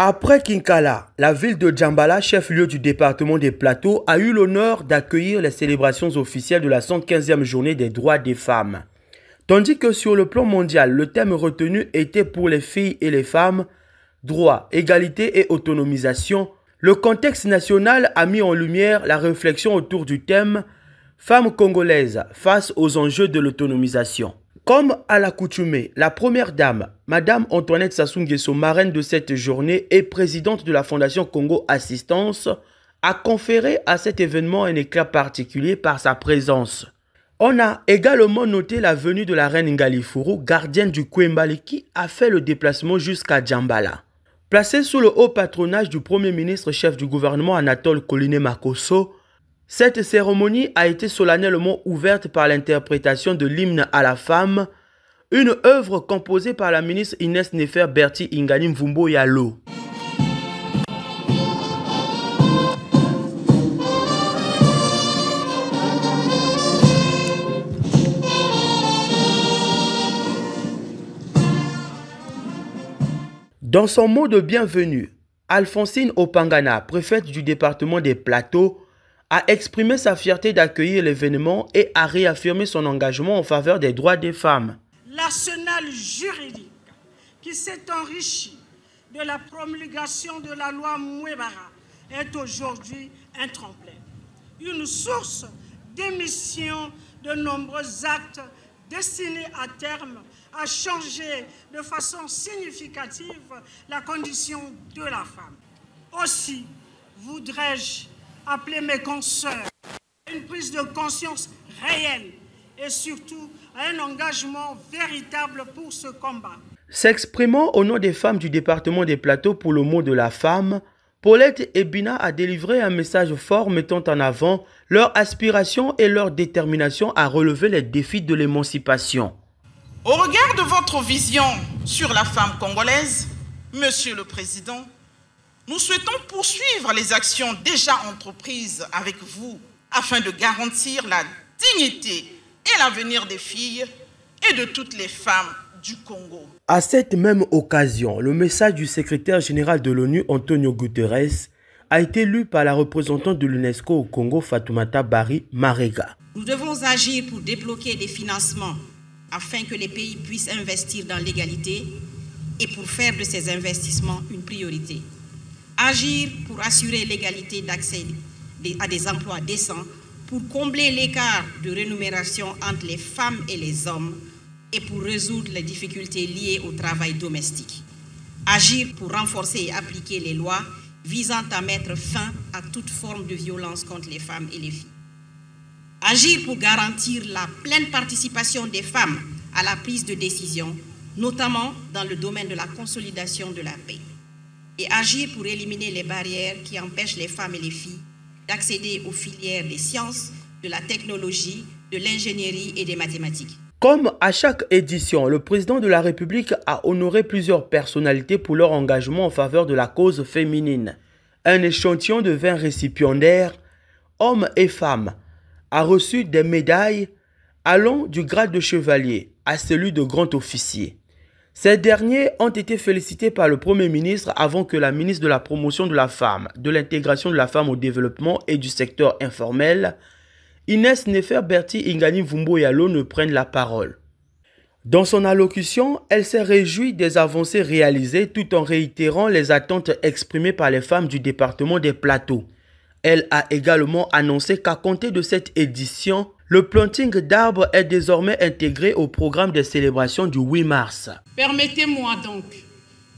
Après Kinkala, la ville de Djambala, chef-lieu du département des Plateaux, a eu l'honneur d'accueillir les célébrations officielles de la 115e journée des droits des femmes. Tandis que sur le plan mondial, le thème retenu était pour les filles et les femmes, droit, égalité et autonomisation, le contexte national a mis en lumière la réflexion autour du thème « Femmes congolaises face aux enjeux de l'autonomisation ». Comme à l'accoutumée, la première dame, Madame Antoinette Sassou Nguesso, marraine de cette journée et présidente de la Fondation Congo Assistance, a conféré à cet événement un éclat particulier par sa présence. On a également noté la venue de la reine Ngalifuru, gardienne du Kwembali, qui a fait le déplacement jusqu'à Djambala. Placée sous le haut patronage du Premier ministre chef du gouvernement Anatole Koliné Makosso, cette cérémonie a été solennellement ouverte par l'interprétation de l'hymne à la femme, une œuvre composée par la ministre Inès Nefer Berti Ingani Mvumbo Yalo. Dans son mot de bienvenue, Alphonsine Opangana, préfète du département des Plateaux, a exprimé sa fierté d'accueillir l'événement et a réaffirmé son engagement en faveur des droits des femmes. L'arsenal juridique qui s'est enrichi de la promulgation de la loi Mouebara est aujourd'hui un tremplin, une source d'émission de nombreux actes destinés à terme à changer de façon significative la condition de la femme. Aussi, voudrais-je appeler mes consoeurs à une prise de conscience réelle et surtout à un engagement véritable pour ce combat. S'exprimant au nom des femmes du département des Plateaux pour le mot de la femme, Paulette Ebina a délivré un message fort mettant en avant leur aspiration et leur détermination à relever les défis de l'émancipation. Au regard de votre vision sur la femme congolaise, Monsieur le Président, nous souhaitons poursuivre les actions déjà entreprises avec vous afin de garantir la dignité et l'avenir des filles et de toutes les femmes du Congo. À cette même occasion, le message du secrétaire général de l'ONU, Antonio Guterres, a été lu par la représentante de l'UNESCO au Congo, Fatoumata Bari Marega. Nous devons agir pour débloquer des financements afin que les pays puissent investir dans l'égalité et pour faire de ces investissements une priorité. Agir pour assurer l'égalité d'accès à des emplois décents, pour combler l'écart de rémunération entre les femmes et les hommes et pour résoudre les difficultés liées au travail domestique. Agir pour renforcer et appliquer les lois visant à mettre fin à toute forme de violence contre les femmes et les filles. Agir pour garantir la pleine participation des femmes à la prise de décision, notamment dans le domaine de la consolidation de la paix. Et agir pour éliminer les barrières qui empêchent les femmes et les filles d'accéder aux filières des sciences, de la technologie, de l'ingénierie et des mathématiques. Comme à chaque édition, le président de la République a honoré plusieurs personnalités pour leur engagement en faveur de la cause féminine. Un échantillon de 20 récipiendaires, hommes et femmes, a reçu des médailles allant du grade de chevalier à celui de grand officier. Ces derniers ont été félicités par le Premier ministre avant que la ministre de la Promotion de la Femme, de l'Intégration de la Femme au Développement et du secteur informel, Inès Nefer Berti Ingani Mvumbo Yalo, ne prenne la parole. Dans son allocution, elle s'est réjouie des avancées réalisées tout en réitérant les attentes exprimées par les femmes du département des Plateaux. Elle a également annoncé qu'à compter de cette édition, le planting d'arbres est désormais intégré au programme des célébrations du 8 mars. Permettez-moi donc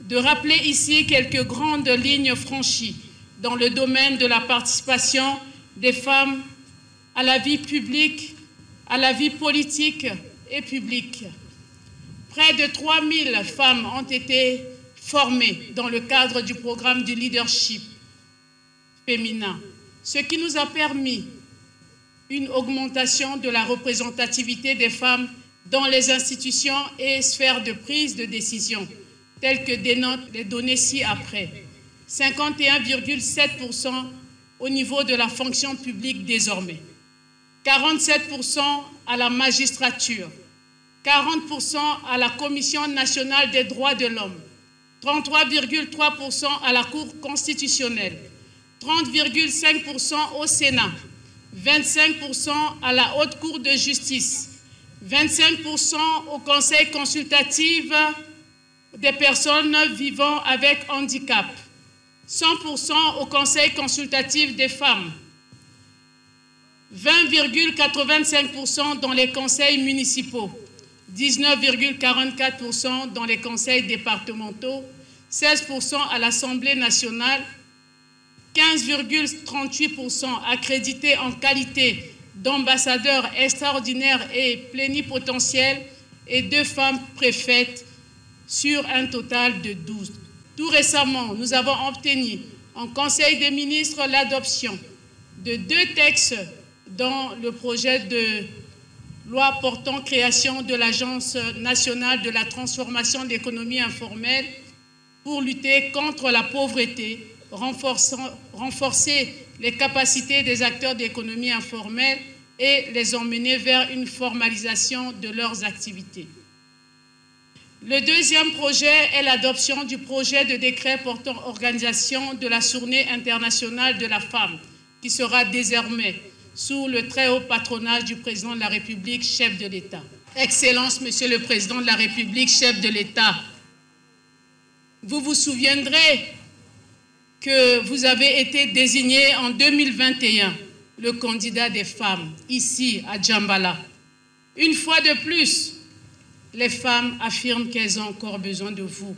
de rappeler ici quelques grandes lignes franchies dans le domaine de la participation des femmes à la vie publique, à la vie politique et publique. Près de 3000 femmes ont été formées dans le cadre du programme du leadership féminin, ce qui nous a permis une augmentation de la représentativité des femmes dans les institutions et sphères de prise de décision, telles que dénotent les données ci-après. 51,7% au niveau de la fonction publique désormais, 47% à la magistrature, 40% à la Commission nationale des droits de l'homme, 33,3% à la Cour constitutionnelle, 30,5% au Sénat, 25% à la Haute Cour de justice, 25% au Conseil consultatif des personnes vivant avec handicap, 100% au Conseil consultatif des femmes, 20,85% dans les conseils municipaux, 19,44% dans les conseils départementaux, 16% à l'Assemblée nationale, 15,38% accrédités en qualité d'ambassadeurs extraordinaires et plénipotentiels et 2 femmes préfètes sur un total de 12. Tout récemment, nous avons obtenu en Conseil des ministres l'adoption de 2 textes dans le projet de loi portant création de l'Agence nationale de la transformation de l'économie informelle pour lutter contre la pauvreté, renforcer les capacités des acteurs d'économie informelle et les emmener vers une formalisation de leurs activités. Le deuxième projet est l'adoption du projet de décret portant organisation de la Journée internationale de la femme, qui sera désormais sous le très haut patronage du président de la République, chef de l'État. Excellence, Monsieur le Président de la République, chef de l'État, vous vous souviendrez que vous avez été désigné en 2021 le candidat des femmes, ici à Djambala. Une fois de plus, les femmes affirment qu'elles ont encore besoin de vous,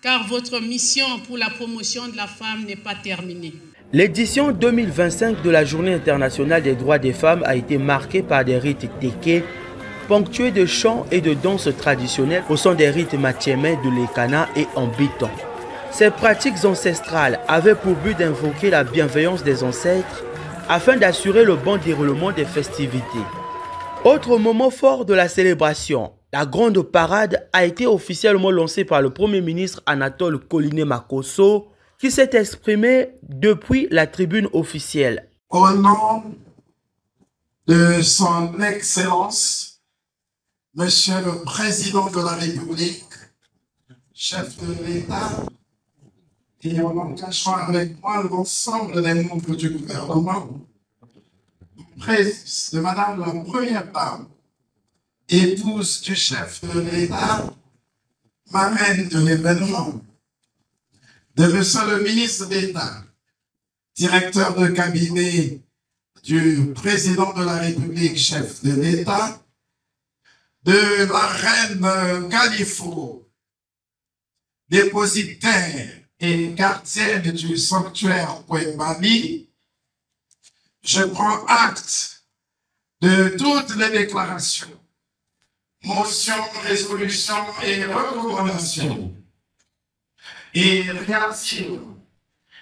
car votre mission pour la promotion de la femme n'est pas terminée. L'édition 2025 de la Journée internationale des droits des femmes a été marquée par des rites téké, ponctués de chants et de danses traditionnelles au son des rites matiémé de l'Ekana et en biton. Ces pratiques ancestrales avaient pour but d'invoquer la bienveillance des ancêtres afin d'assurer le bon déroulement des festivités. Autre moment fort de la célébration, la grande parade a été officiellement lancée par le Premier ministre Anatole Koliné-Makosso, qui s'est exprimé depuis la tribune officielle. Au nom de son Excellence, Monsieur le Président de la République, chef de l'État, et en engagement avec moi l'ensemble des membres du gouvernement, de Madame la Première Dame, épouse du chef de l'État, marraine de l'événement, de Monsieur le ministre d'État, directeur de cabinet du président de la République, chef de l'État, de la reine Kalifo, dépositaire et gardienne du sanctuaire Kwembali, je prends acte de toutes les déclarations, motions, résolutions et recommandations et réaffirme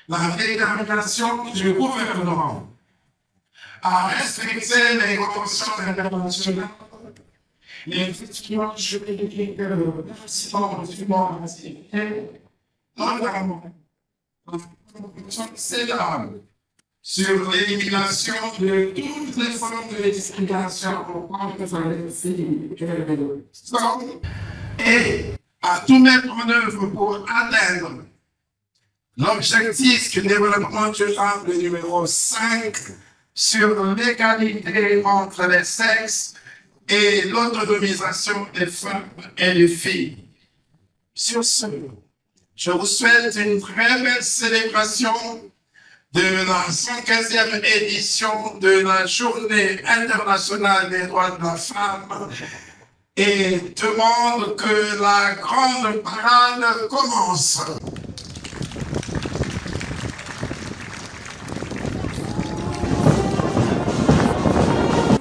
la détermination du gouvernement à respecter les conventions internationales, les documents juridiques pertinents du monde entier, notamment la convention CEDAW sur l'élimination de toutes les formes de discrimination contre les filles et à tout mettre en œuvre pour atteindre l'objectif du développement durable numéro 5 sur l'égalité entre les sexes et l'autonomisation des femmes et des filles. Sur ce, je vous souhaite une très belle célébration de la 115e édition de la Journée internationale des droits de la femme et demande que la grande parade commence.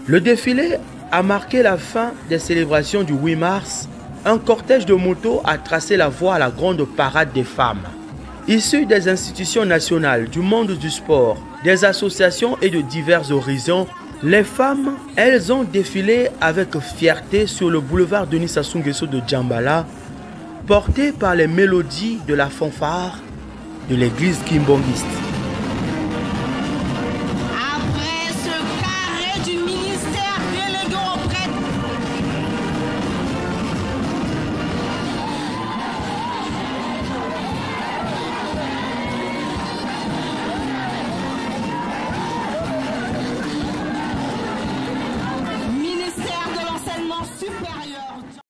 Le défilé a marqué la fin des célébrations du 8 mars. Un cortège de motos a tracé la voie à la grande parade des femmes. Issues des institutions nationales, du monde du sport, des associations et de divers horizons, les femmes, elles ont défilé avec fierté sur le boulevard Denis Sassou Nguesso de Djambala, portées par les mélodies de la fanfare de l'église kimbangiste.